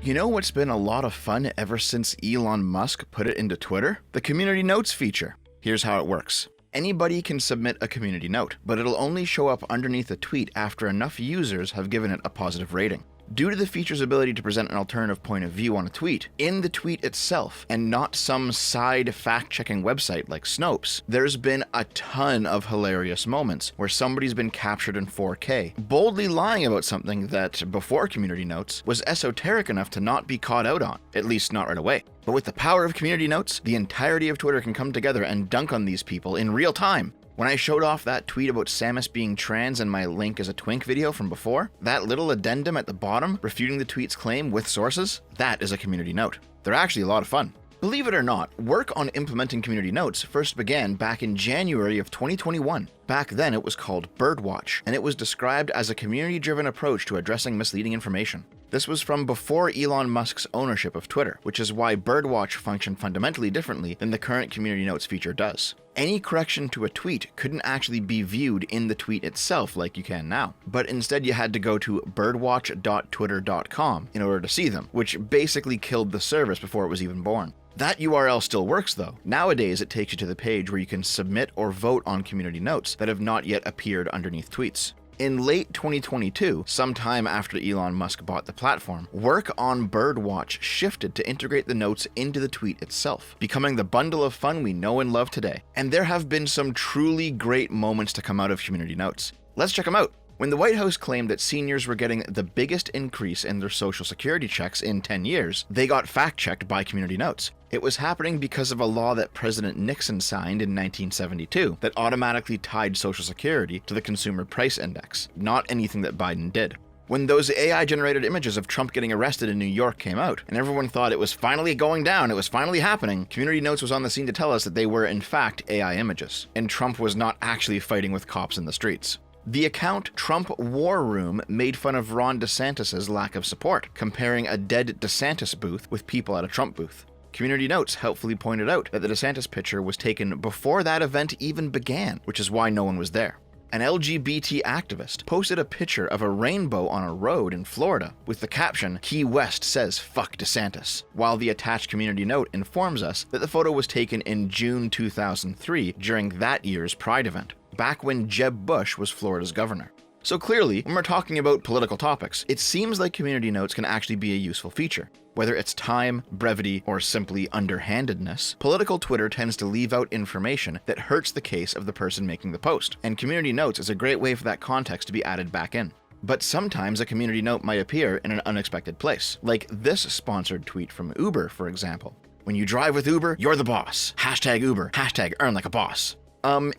You know what's been a lot of fun ever since Elon Musk put it into Twitter? The Community Notes feature. Here's how it works. Anybody can submit a community note, but it'll only show up underneath a tweet after enough users have given it a positive rating. Due to the feature's ability to present an alternative point of view on a tweet, in the tweet itself, and not some side fact-checking website like Snopes, there's been a ton of hilarious moments where somebody's been captured in 4K, boldly lying about something that, before Community Notes, was esoteric enough to not be caught out on, at least not right away. But with the power of Community Notes, the entirety of Twitter can come together and dunk on these people in real time. When I showed off that tweet about Samus being trans and my link is a twink video from before, that little addendum at the bottom refuting the tweet's claim with sources, that is a community note. They're actually a lot of fun. Believe it or not, work on implementing community notes first began back in January of 2021. Back then it was called Birdwatch, and it was described as a community-driven approach to addressing misleading information. This was from before Elon Musk's ownership of Twitter, which is why Birdwatch functioned fundamentally differently than the current Community Notes feature does. Any correction to a tweet couldn't actually be viewed in the tweet itself like you can now, but instead you had to go to birdwatch.twitter.com in order to see them, which basically killed the service before it was even born. That URL still works though. Nowadays it takes you to the page where you can submit or vote on community notes that have not yet appeared underneath tweets. In late 2022, sometime after Elon Musk bought the platform, work on Birdwatch shifted to integrate the notes into the tweet itself, becoming the bundle of fun we know and love today. And there have been some truly great moments to come out of community notes. Let's check them out. When the White House claimed that seniors were getting the biggest increase in their Social Security checks in 10 years, they got fact-checked by Community Notes. It was happening because of a law that President Nixon signed in 1972 that automatically tied Social Security to the Consumer Price Index, not anything that Biden did. When those AI-generated images of Trump getting arrested in New York came out, and everyone thought it was finally going down, it was finally happening, Community Notes was on the scene to tell us that they were in fact AI images, and Trump was not actually fighting with cops in the streets. The account Trump War Room made fun of Ron DeSantis' lack of support, comparing a dead DeSantis booth with people at a Trump booth. Community Notes helpfully pointed out that the DeSantis picture was taken before that event even began, which is why no one was there. An LGBT activist posted a picture of a rainbow on a road in Florida with the caption, "Key West says fuck DeSantis," while the attached community note informs us that the photo was taken in June 2003 during that year's Pride event, back when Jeb Bush was Florida's governor. So clearly, when we're talking about political topics, it seems like community notes can actually be a useful feature. Whether it's time, brevity, or simply underhandedness, political Twitter tends to leave out information that hurts the case of the person making the post, and community notes is a great way for that context to be added back in. But sometimes a community note might appear in an unexpected place, like this sponsored tweet from Uber, for example. "When you drive with Uber, you're the boss. Hashtag Uber. Hashtag earn like a boss."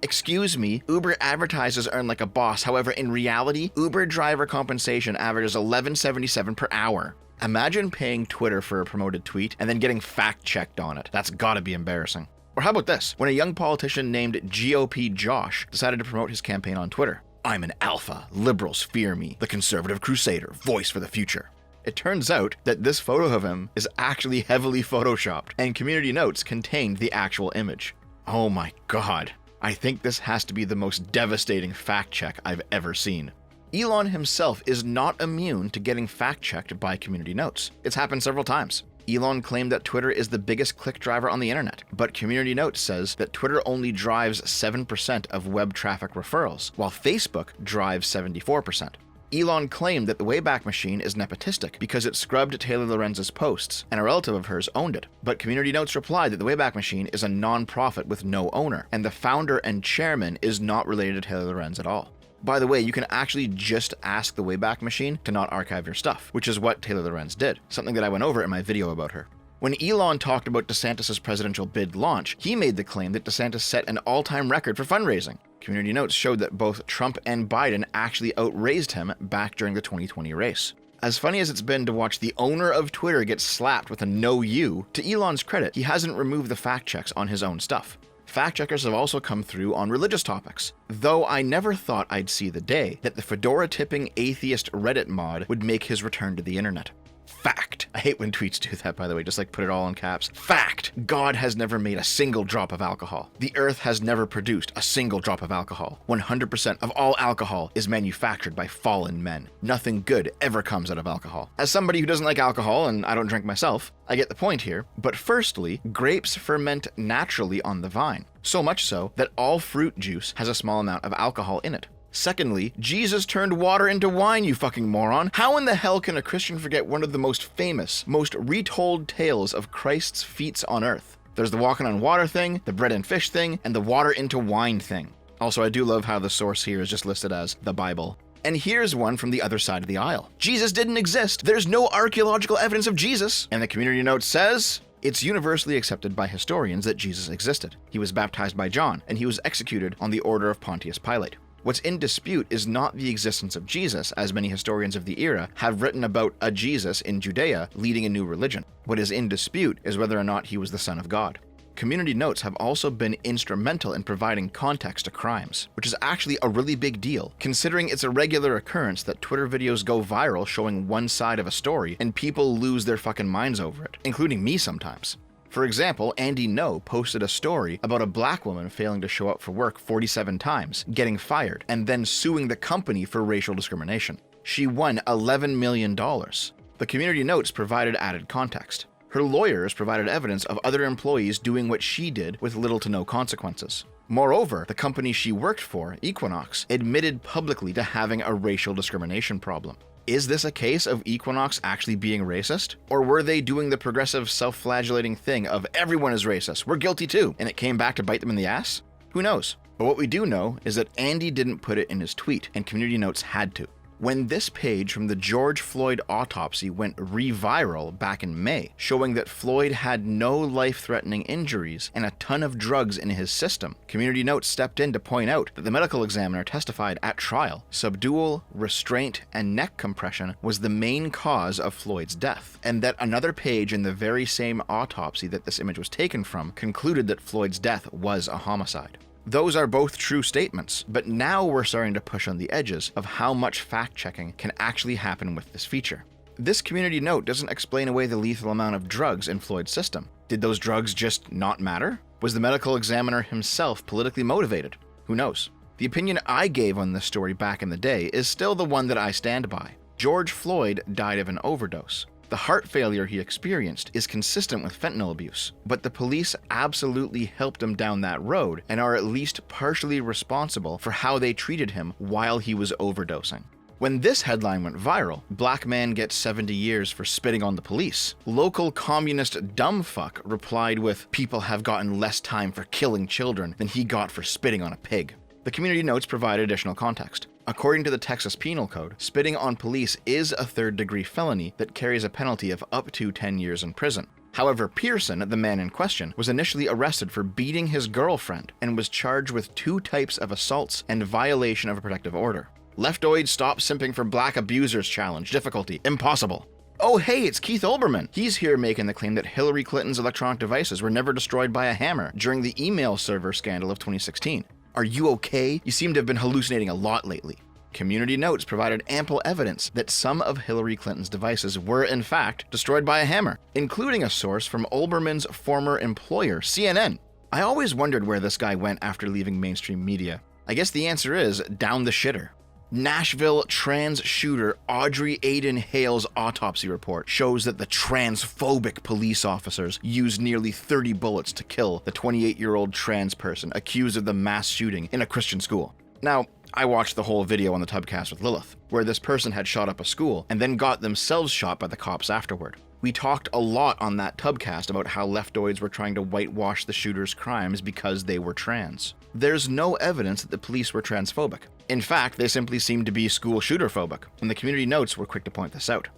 Excuse me, Uber advertises earn like a boss, however in reality, Uber driver compensation averages $11.77 per hour. Imagine paying Twitter for a promoted tweet and then getting fact-checked on it. That's gotta be embarrassing. Or how about this? When a young politician named GOP Josh decided to promote his campaign on Twitter. "I'm an alpha, liberals fear me, the conservative crusader, voice for the future." It turns out that this photo of him is actually heavily photoshopped, and community notes contained the actual image. Oh my god. I think this has to be the most devastating fact check I've ever seen. Elon himself is not immune to getting fact-checked by community notes. It's happened several times. Elon claimed that Twitter is the biggest click driver on the internet, but Community Notes says that Twitter only drives 7% of web traffic referrals, while Facebook drives 74%. Elon claimed that the Wayback Machine is nepotistic because it scrubbed Taylor Lorenz's posts, and a relative of hers owned it. But Community Notes replied that the Wayback Machine is a non-profit with no owner, and the founder and chairman is not related to Taylor Lorenz at all. By the way, you can actually just ask the Wayback Machine to not archive your stuff, which is what Taylor Lorenz did, something that I went over in my video about her. When Elon talked about DeSantis' presidential bid launch, he made the claim that DeSantis set an all-time record for fundraising. Community Notes showed that both Trump and Biden actually outraised him back during the 2020 race. As funny as it's been to watch the owner of Twitter get slapped with a "no you," to Elon's credit, he hasn't removed the fact checks on his own stuff. Fact checkers have also come through on religious topics, though I never thought I'd see the day that the fedora-tipping atheist Reddit mod would make his return to the internet. Fact. I hate when tweets do that, by the way, just like put it all in caps. Fact. God has never made a single drop of alcohol. The earth has never produced a single drop of alcohol. 100% of all alcohol is manufactured by fallen men. Nothing good ever comes out of alcohol. As somebody who doesn't like alcohol, and I don't drink myself, I get the point here. But firstly, grapes ferment naturally on the vine. So much so that all fruit juice has a small amount of alcohol in it. Secondly, Jesus turned water into wine, you fucking moron. How in the hell can a Christian forget one of the most famous, most retold tales of Christ's feats on earth? There's the walking on water thing, the bread and fish thing, and the water into wine thing. Also, I do love how the source here is just listed as the Bible. And here's one from the other side of the aisle. Jesus didn't exist. There's no archaeological evidence of Jesus. And the community note says, it's universally accepted by historians that Jesus existed. He was baptized by John, and he was executed on the order of Pontius Pilate. What's in dispute is not the existence of Jesus, as many historians of the era have written about a Jesus in Judea leading a new religion. What is in dispute is whether or not he was the Son of God. Community notes have also been instrumental in providing context to crimes, which is actually a really big deal, considering it's a regular occurrence that Twitter videos go viral showing one side of a story and people lose their fucking minds over it, including me sometimes. For example, Andy No posted a story about a black woman failing to show up for work 47 times, getting fired, and then suing the company for racial discrimination. She won $11 million. The community notes provided added context. Her lawyers provided evidence of other employees doing what she did with little to no consequences. Moreover, the company she worked for, Equinox, admitted publicly to having a racial discrimination problem. Is this a case of Equinox actually being racist? Or were they doing the progressive self-flagellating thing of everyone is racist, we're guilty too, and it came back to bite them in the ass? Who knows? But what we do know is that Andy didn't put it in his tweet, and community notes had to. When this page from the George Floyd autopsy went re-viral back in May, showing that Floyd had no life-threatening injuries and a ton of drugs in his system, community notes stepped in to point out that the medical examiner testified at trial subdual, restraint, and neck compression was the main cause of Floyd's death, and that another page in the very same autopsy that this image was taken from concluded that Floyd's death was a homicide. Those are both true statements, but now we're starting to push on the edges of how much fact-checking can actually happen with this feature. This community note doesn't explain away the lethal amount of drugs in Floyd's system. Did those drugs just not matter? Was the medical examiner himself politically motivated? Who knows? The opinion I gave on this story back in the day is still the one that I stand by. George Floyd died of an overdose. The heart failure he experienced is consistent with fentanyl abuse, but the police absolutely helped him down that road and are at least partially responsible for how they treated him while he was overdosing. When this headline went viral, black man gets 70 years for spitting on the police, local communist dumbfuck replied with, people have gotten less time for killing children than he got for spitting on a pig. The community notes provide additional context. According to the Texas Penal Code, spitting on police is a third-degree felony that carries a penalty of up to 10 years in prison. However, Pearson, the man in question, was initially arrested for beating his girlfriend and was charged with 2 types of assaults and violation of a protective order. Leftoid Stop Simping for Black Abusers Challenge. Difficulty: impossible. Oh hey, it's Keith Olbermann. He's here making the claim that Hillary Clinton's electronic devices were never destroyed by a hammer during the email server scandal of 2016. Are you okay? You seem to have been hallucinating a lot lately. Community notes provided ample evidence that some of Hillary Clinton's devices were in fact destroyed by a hammer, including a source from Olbermann's former employer, CNN. I always wondered where this guy went after leaving mainstream media. I guess the answer is down the shitter. Nashville trans shooter Audrey Aiden Hale's autopsy report shows that the transphobic police officers used nearly 30 bullets to kill the 28-year-old trans person accused of the mass shooting in a Christian school. Now, I watched the whole video on the Tubcast with Lilith, where this person had shot up a school and then got themselves shot by the cops afterward. We talked a lot on that Tubcast about how leftoids were trying to whitewash the shooter's crimes because they were trans. There's no evidence that the police were transphobic. In fact, they simply seemed to be school shooter-phobic, and the community notes were quick to point this out.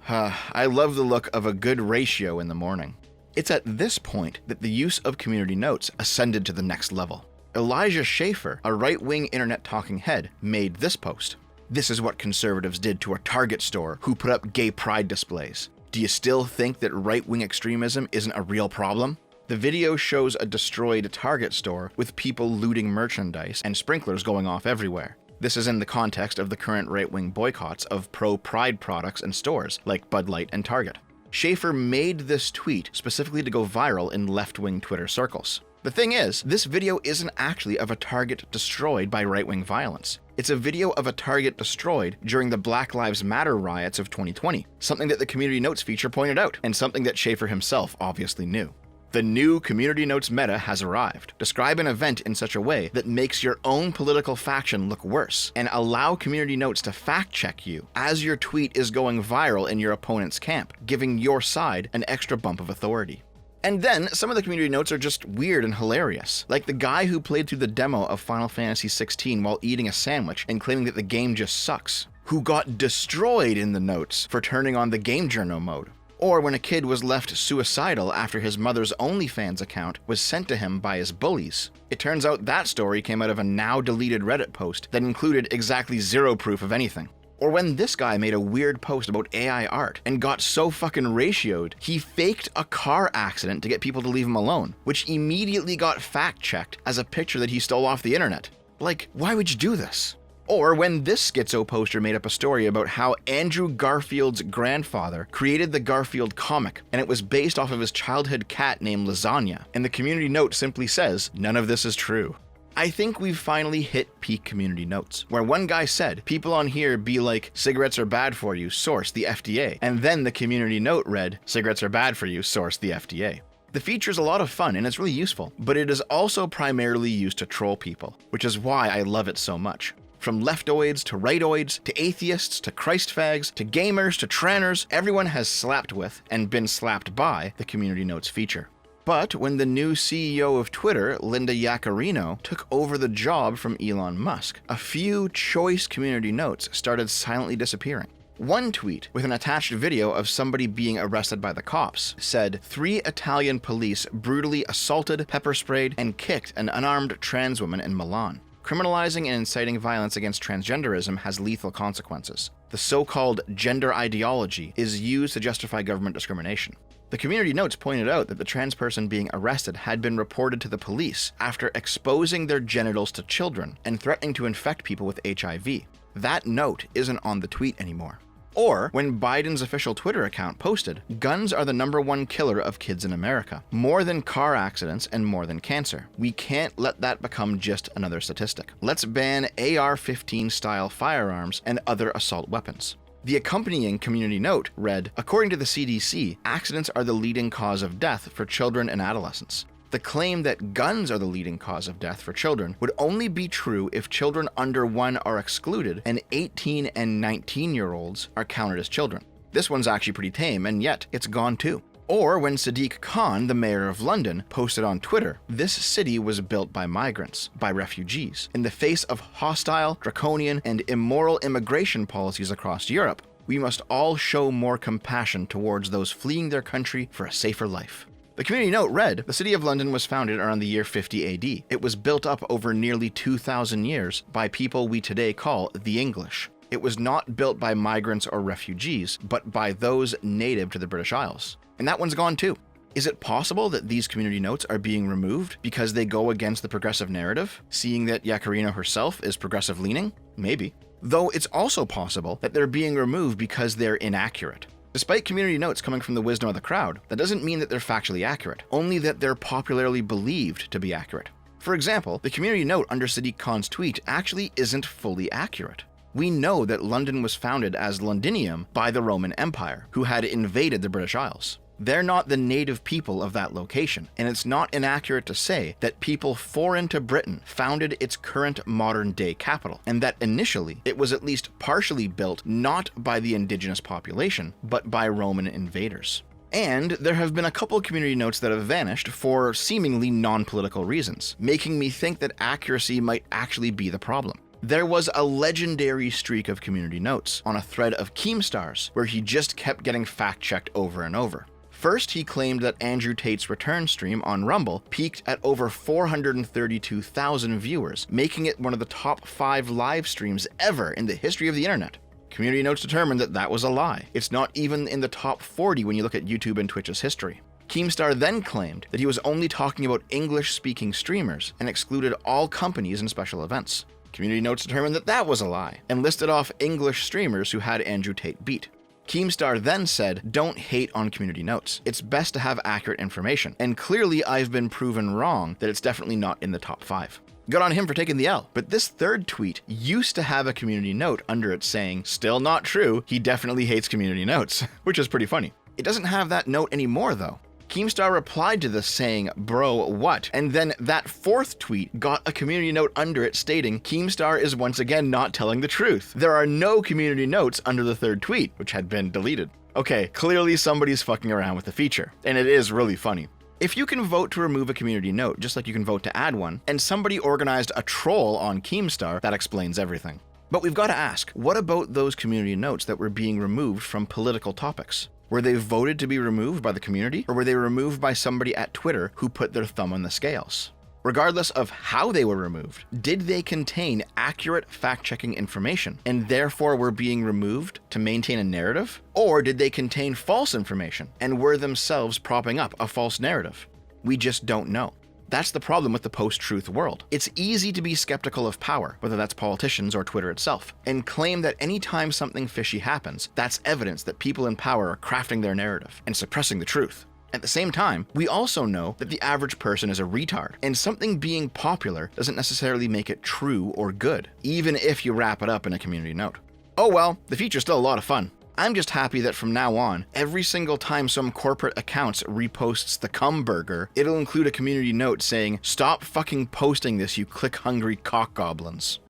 I love the look of a good ratio in the morning. It's at this point that the use of community notes ascended to the next level. Elijah Schaffer, a right-wing internet talking head, made this post. This is what conservatives did to a Target store who put up gay pride displays. Do you still think that right-wing extremism isn't a real problem? The video shows a destroyed Target store with people looting merchandise and sprinklers going off everywhere. This is in the context of the current right-wing boycotts of pro-Pride products and stores like Bud Light and Target. Schaefer made this tweet specifically to go viral in left-wing Twitter circles. The thing is, this video isn't actually of a Target destroyed by right-wing violence. It's a video of a Target destroyed during the Black Lives Matter riots of 2020, something that the Community Notes feature pointed out, and something that Schaefer himself obviously knew. The new Community Notes meta has arrived. Describe an event in such a way that makes your own political faction look worse, and allow Community Notes to fact-check you as your tweet is going viral in your opponent's camp, giving your side an extra bump of authority. And then, some of the Community Notes are just weird and hilarious, like the guy who played through the demo of Final Fantasy XVI while eating a sandwich and claiming that the game just sucks, who got destroyed in the notes for turning on the Game Journal mode. Or when a kid was left suicidal after his mother's OnlyFans account was sent to him by his bullies. It turns out that story came out of a now-deleted Reddit post that included exactly zero proof of anything. Or when this guy made a weird post about AI art and got so fucking ratioed, he faked a car accident to get people to leave him alone, which immediately got fact-checked as a picture that he stole off the internet. Like, why would you do this? Or when this schizo poster made up a story about how Andrew Garfield's grandfather created the Garfield comic, and it was based off of his childhood cat named Lasagna, and the Community Note simply says, none of this is true. I think we've finally hit peak Community Notes, where one guy said, people on here be like, cigarettes are bad for you, source the FDA, and then the Community Note read, cigarettes are bad for you, source the FDA. The feature's a lot of fun and it's really useful, but it is also primarily used to troll people, which is why I love it so much. From leftoids to rightoids, to atheists, to Christ fags, to gamers, to tranners, everyone has slapped with and been slapped by the Community Notes feature. But when the new CEO of Twitter, Linda Yaccarino, took over the job from Elon Musk, a few choice Community Notes started silently disappearing. One tweet, with an attached video of somebody being arrested by the cops, said 3 Italian police brutally assaulted, pepper sprayed, and kicked an unarmed trans woman in Milan. Criminalizing and inciting violence against transgenderism has lethal consequences. The so-called gender ideology is used to justify government discrimination. The Community Notes pointed out that the trans person being arrested had been reported to the police after exposing their genitals to children and threatening to infect people with HIV. That note isn't on the tweet anymore. Or when Biden's official Twitter account posted, guns are the #1 killer of kids in America, more than car accidents and more than cancer. We can't let that become just another statistic. Let's ban AR-15 style firearms and other assault weapons. The accompanying Community Note read, according to the CDC, accidents are the leading cause of death for children and adolescents. The claim that guns are the leading cause of death for children would only be true if children under 1 are excluded and 18 and 19-year-olds are counted as children. This one's actually pretty tame, and yet it's gone too. Or when Sadiq Khan, the mayor of London, posted on Twitter, this city was built by migrants, by refugees. In the face of hostile, draconian, and immoral immigration policies across Europe, we must all show more compassion towards those fleeing their country for a safer life. The Community Note read, the city of London was founded around the year 50 AD. It was built up over nearly 2,000 years by people we today call the English. It was not built by migrants or refugees, but by those native to the British Isles. And that one's gone too. Is it possible that these Community Notes are being removed because they go against the progressive narrative, seeing that Yaccarino herself is progressive-leaning? Maybe. Though it's also possible that they're being removed because they're inaccurate. Despite Community Notes coming from the wisdom of the crowd, that doesn't mean that they're factually accurate, only that they're popularly believed to be accurate. For example, the Community Note under Sadiq Khan's tweet actually isn't fully accurate. We know that London was founded as Londinium by the Roman Empire, who had invaded the British Isles. They're not the native people of that location, and it's not inaccurate to say that people foreign to Britain founded its current modern-day capital, and that initially it was at least partially built not by the indigenous population, but by Roman invaders. And there have been a couple Community Notes that have vanished for seemingly non-political reasons, making me think that accuracy might actually be the problem. There was a legendary streak of Community Notes on a thread of Keemstar's where he just kept getting fact-checked over and over. First, he claimed that Andrew Tate's return stream on Rumble peaked at over 432,000 viewers, making it one of the top 5 live streams ever in the history of the internet. Community Notes determined that that was a lie. It's not even in the top 40 when you look at YouTube and Twitch's history. Keemstar then claimed that he was only talking about English-speaking streamers and excluded all companies and special events. Community Notes determined that that was a lie, and listed off English streamers who had Andrew Tate beat. Keemstar then said, don't hate on Community Notes. It's best to have accurate information, and clearly I've been proven wrong that it's definitely not in the top 5. Good on him for taking the L. But this third tweet used to have a community note under it saying, still not true, he definitely hates Community Notes, which is pretty funny. It doesn't have that note anymore though. Keemstar replied to this saying, bro, what? And then that fourth tweet got a community note under it stating, Keemstar is once again not telling the truth. There are no community notes under the third tweet, which had been deleted. Okay, clearly somebody's fucking around with the feature, and it is really funny. If you can vote to remove a community note, just like you can vote to add one, and somebody organized a troll on Keemstar, that explains everything. But we've got to ask, what about those community notes that were being removed from political topics? Were they voted to be removed by the community, or were they removed by somebody at Twitter who put their thumb on the scales? Regardless of how they were removed, did they contain accurate fact-checking information and therefore were being removed to maintain a narrative? Or did they contain false information and were themselves propping up a false narrative? We just don't know. That's the problem with the post-truth world. It's easy to be skeptical of power, whether that's politicians or Twitter itself, and claim that anytime something fishy happens, that's evidence that people in power are crafting their narrative and suppressing the truth. At the same time, we also know that the average person is a retard, and something being popular doesn't necessarily make it true or good, even if you wrap it up in a community note. Oh well, the feature's still a lot of fun. I'm just happy that from now on, every single time some corporate accounts reposts the cum burger, it'll include a community note saying, stop fucking posting this, you click-hungry cock goblins.